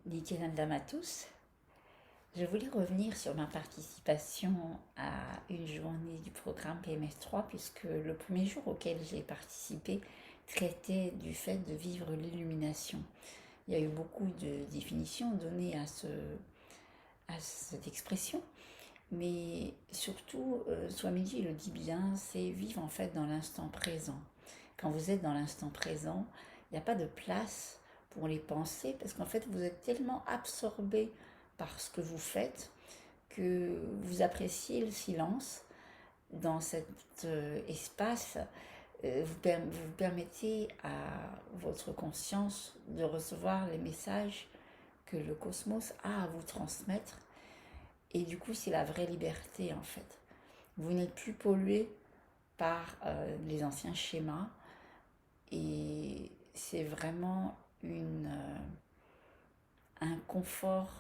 Nityanandam à tous. Je voulais revenir sur ma participation à une journée du programme PMS3 puisque le premier jour auquel j'ai participé traitait du fait de vivre l'illumination. Il y a eu beaucoup de définitions données à cette expression, mais surtout, Swamiji le dit bien, c'est vivre en fait dans l'instant présent. Quand vous êtes dans l'instant présent, il n'y a pas de place pour les pensées parce qu'en fait vous êtes tellement absorbé par ce que vous faites que vous appréciez le silence dans cet espace. Vous permettez à votre conscience de recevoir les messages que le cosmos a à vous transmettre. Et du coup, c'est la vraie liberté en fait. Vous n'êtes plus pollué par les anciens schémas et c'est vraiment un confort.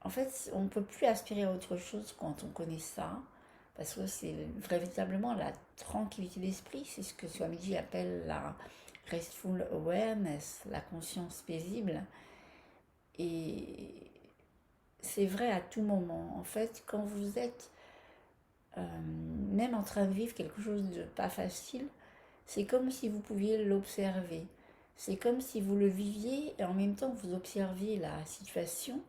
En fait, on ne peut plus aspirer à autre chose quand on connaît ça, parce que c'est véritablement la tranquillité d'esprit, c'est ce que Swamiji appelle la restful awareness, la conscience paisible. Et c'est vrai à tout moment. En fait, quand vous êtes même en train de vivre quelque chose de pas facile, c'est comme si vous pouviez l'observer. C'est comme si vous le viviez et en même temps vous observiez la situation.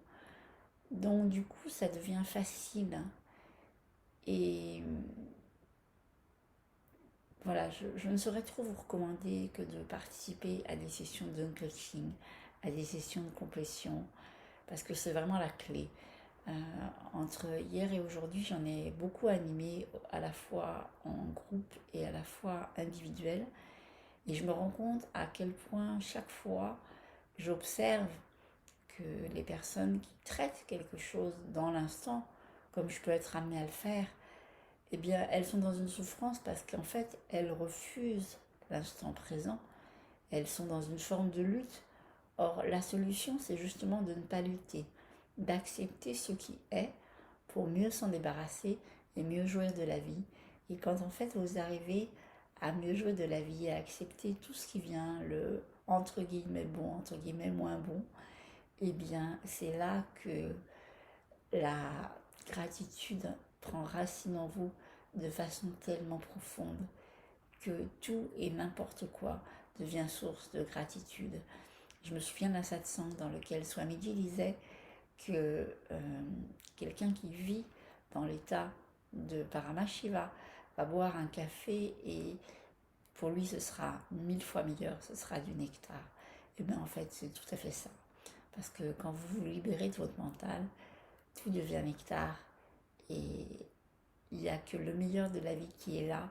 Donc du coup, ça devient facile. Et voilà, je ne saurais trop vous recommander que de participer à des sessions de coaching, à des sessions de complétion, parce que c'est vraiment la clé. Entre hier et aujourd'hui, j'en ai beaucoup animé, à la fois en groupe et à la fois individuel. Et je me rends compte à quel point chaque fois, j'observe que les personnes qui traitent quelque chose dans l'instant, comme je peux être amenée à le faire, eh bien, elles sont dans une souffrance parce qu'en fait, elles refusent l'instant présent. Elles sont dans une forme de lutte. Or, la solution, c'est justement de ne pas lutter, d'accepter ce qui est pour mieux s'en débarrasser et mieux jouir de la vie. Et quand en fait vous arrivez à mieux jouir de la vie, à accepter tout ce qui vient, le entre guillemets bon, entre guillemets moins bon, eh bien c'est là que la gratitude prend racine en vous de façon tellement profonde que tout et n'importe quoi devient source de gratitude. Je me souviens d'un satsang dans lequel Swamiji disait que quelqu'un qui vit dans l'état de Paramashiva va boire un café et pour lui ce sera 1000 fois meilleur, ce sera du nectar. Et bien en fait c'est tout à fait ça. Parce que quand vous vous libérez de votre mental, tout devient nectar et il n'y a que le meilleur de la vie qui est là.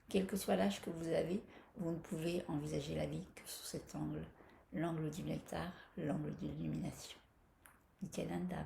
Quel que soit l'âge que vous avez, vous ne pouvez envisager la vie que sous cet angle, l'angle du nectar, l'angle de l'illumination. Nityananda.